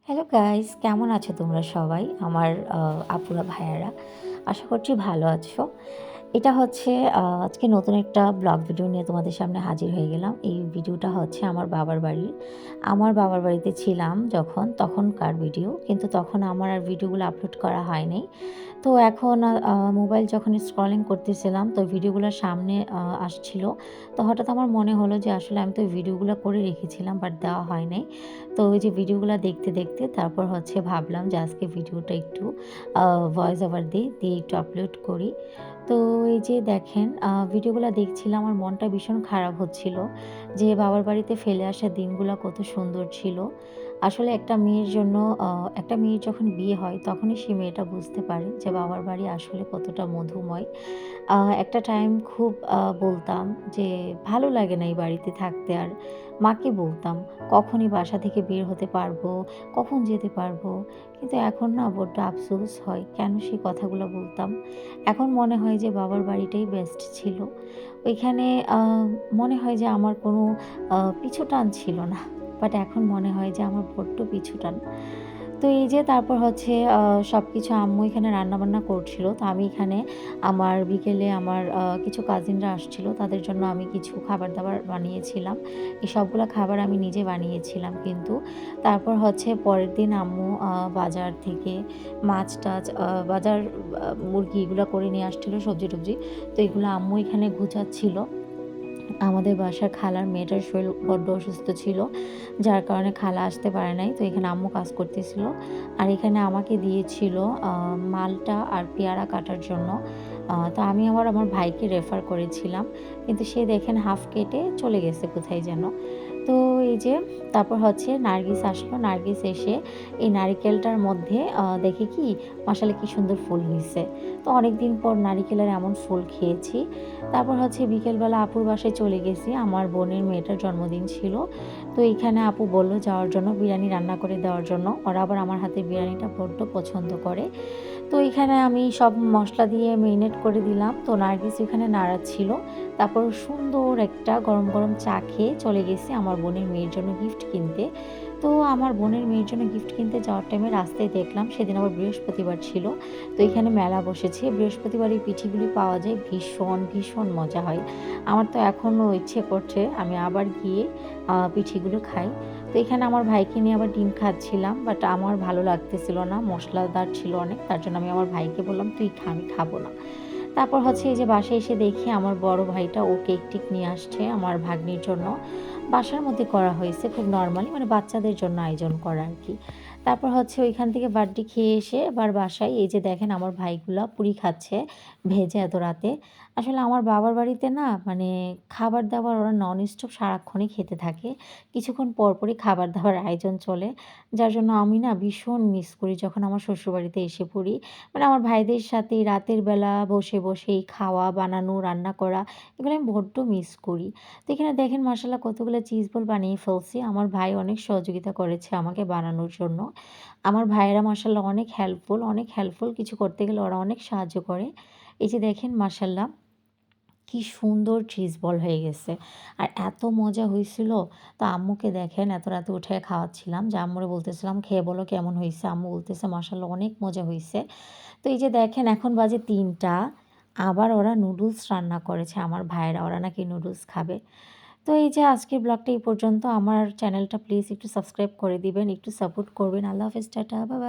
Hello guys, কেমন আছো তোমরা সবাই? আমার আপুরা ভাইয়ারা। আশা করছি ভালো আছো। এটা হচ্ছে আজকে নতুন একটা ব্লগ ভিডিও নিয়ে তোমাদের সামনে হাজির হয়ে গেলাম। এই ভিডিওটা হচ্ছে আমার বাবার বাড়ির। আমার বাবার বাড়িতে ছিলাম যখন, তখনকার ভিডিও। কিন্তু তখন আমার আর ভিডিওগুলো আপলোড করা হয় নাই। তো এখন মোবাইল যখন স্ক্রলিং করতেছিলাম তো ভিডিওগুলো সামনে আসছিল। তো হঠাৎ আমার মনে হলো যে আসলে আমি তো ভিডিওগুলো করে রেখেছিলাম বাট দেওয়া হয় নাই। তো ওই যে ভিডিওগুলো দেখতে, দেখতে তারপর হচ্ছে ভাবলাম যে আজকে ভিডিওটা একটু ভয়েস ওভার দিয়ে একটু আপলোড করি। তো এই যে দেখেন ভিডিওগুলো দেখছিলাম আমার মনটা ভীষণ খারাপ হচ্ছিল যে বাবার বাড়িতে ফেলে আসা দিনগুলো কত সুন্দর ছিল। আসলে একটা মেয়ের জন্য একটা মেয়ের যখন বিয়ে হয় তখনই সে মেয়েটা বুঝতে পারে যে বাবার বাড়ি আসলে কতটা মধুময়। একটা টাইম খুব বলতাম যে ভালো লাগে না এই বাড়িতে থাকতে আর মাকে বলতাম কখনই বাসা থেকে বের হতে পারবো, কখন যেতে পারবো। কিন্তু এখন না বড্ড আফসোস হয় কেন সেই কথাগুলো বলতাম। এখন মনে হয় যে বাবার বাড়িটাই বেস্ট ছিল। ওইখানে আ মনে হয় যে আমার কোনো পিছুটান ছিল না। বাট এখন মনে হয় যে আমার বড্ড পিছুটান। তো এই যে তারপর হচ্ছে সবকিছু আম্মু এখানে রান্নাবান্না করছিল। তো আমি এখানে আমার বিকেলে আমার কিছু কাজিনরা আসছিল। তাদের জন্য আমি কিছু খাবার-দাবার বানিয়েছিলাম। এই সবগুলা খাবার আমি নিজে বানিয়েছিলাম কিন্তু। তারপর হচ্ছে পরের দিন আম্মু বাজার থেকে মাছ-টাছ বাজার মুরগি এগুলা করে নিয়ে আসছিল সবজি-টবজি। তো এগুলো আম্মু এখানে গুছাচ্ছিল। আমাদের বাসার খালার মেয়েটার শরীর বড্ড অসুস্থ ছিল। যার কারণে খালা আসতে পারে নাই। তো এখানে আম্মু কাজ করতেছিল। আর এখানে আমাকে দিয়েছিল আ মালটা আর পেয়ারা কাটার জন্য। তো আমি আমার ভাইকে রেফার করেছিলাম। কিন্তু সে দেখেন হাফ কেটে চলে গেছে কোথায় যেন। তো এই যে তারপর হচ্ছে নার্গিস আসলো। নার্গিস এসে এই নারিকেলটার মধ্যে দেখে কি মাশাআল্লাহ কি সুন্দর ফুল হইছে। তো অনেকদিন পর নারিকেলের এমন ফুল খেয়েছি। তারপর হচ্ছে বিকেলবেলা আপুর বাসায় চলে গেছি। আমার বোনের মেয়েটার জন্মদিন ছিল। তো এইখানে আপু বলল যাওয়ার জন্য বিরিয়ানি রান্না করে দেওয়ার জন্য। ওরা আবার আমার হাতের বিরিয়ানিটা বড্ড পছন্দ করে। তো এখানে আমি সব মসলা দিয়ে মেরিনেট করে দিলাম। তো নার্গিস ওখানে নাড়াচ্ছিল। তারপর সুন্দর একটা গরম, গরম চা খেয়ে চলে গেছি আমার বোনের মেয়ের জন্য গিফট কিনতে। তো আমার বোনের মেয়ের জন্য গিফট কিনতে যাওয়ার টাইমে রাস্তায় দেখলাম সেদিন আবার বৃহস্পতিবার ছিল। তো এখানে মেলা বসেছে। বৃহস্পতিবার এই পিঠেগুলি পাওয়া যায় ভীষণ, ভীষণ মজা হয়। আমার তো এখনও ইচ্ছে করছে আমি আবার গিয়ে পিঠেগুলো খাই। তো এখানে আমার ভাইকে নিয়ে আবার ডিম খাচ্ছিলাম। বাট আমার ভালো লাগতেছিল না। মসলাদার ছিল অনেক। তার জন্য আমি আমার ভাইকে বললাম, "তুই খা, আমি খাবো না।" তারপর হচ্ছে এই যে বাসায় এসে দেখি আমার বড় ভাইটা ও কেক-টেক নিয়ে আসছে আমার ভাগ্নির জন্য। বাসার মধ্যে করা হয়েছে খুব নরমালি মানে বাচ্চাদের জন্য আয়োজন করা আরকি। তারপর হচ্ছে ওইখান থেকে বার্থডে খেয়ে এসে এবার বাসায় এই যে দেখেন আমার ভাইগুলা পুরি খাচ্ছে ভেজে এত রাতে। আসলে আমার বাবার বাড়িতে না মানে খাবার-দাবার ওরা নন-স্টপ সারাক্ষণই খেতে থাকে। কিছুক্ষণ পরপরই খাবার-দাবার আয়োজন চলে। যার জন্য আমি না ভীষণ মিস করি যখন আমার শ্বশুরবাড়িতে এসে পড়ি। মানে আমার ভাইদের সাথে রাতের বেলা বসে, বসে এই খাওয়া, বানানো, রান্না করা এগুলো আমি বড্ড মিস করি। তো এখানে দেখেন মাশাআল্লাহ কতগুলো চিজ বল বানিয়ে ফেলছি। আমার ভাই অনেক সহযোগিতা করেছে আমাকে বানানোর জন্য। আমার ভাইয়েরা মাশাআল্লাহ অনেক হেল্পফুল কিছু করতে গেলে ওরা অনেক সাহায্য করে। এই যে দেখেন মাশাআল্লাহ কি সুন্দর চিজ বল হয়ে গেছে। আর এত মজা হইছিল। তো আম্মুকে দেখেন এত রাতে উঠায়ে খাওয়াচ্ছিলাম। যে আম্মুরে বলতেছিলাম, "খেয়ে বলো কেমন হইছে?" আম্মু বলতেছে, "মাশাআল্লাহ অনেক মজা হইছে।" তো এই যে দেখেন এখন বাজে ৩টা আবার ওরা নুডলস রান্না করেছে আমার ভাইয়েরা। ওরা নাকি নুডলস খাবে। তো এই যে আজকের ব্লগটা এই পর্যন্ত। আমার চ্যানেলটা প্লিজ একটু সাবস্ক্রাইব করে দিবেন, একটু সাপোর্ট করবেন। আল্লাহ হাফেজ, টাটা, বাই বাই।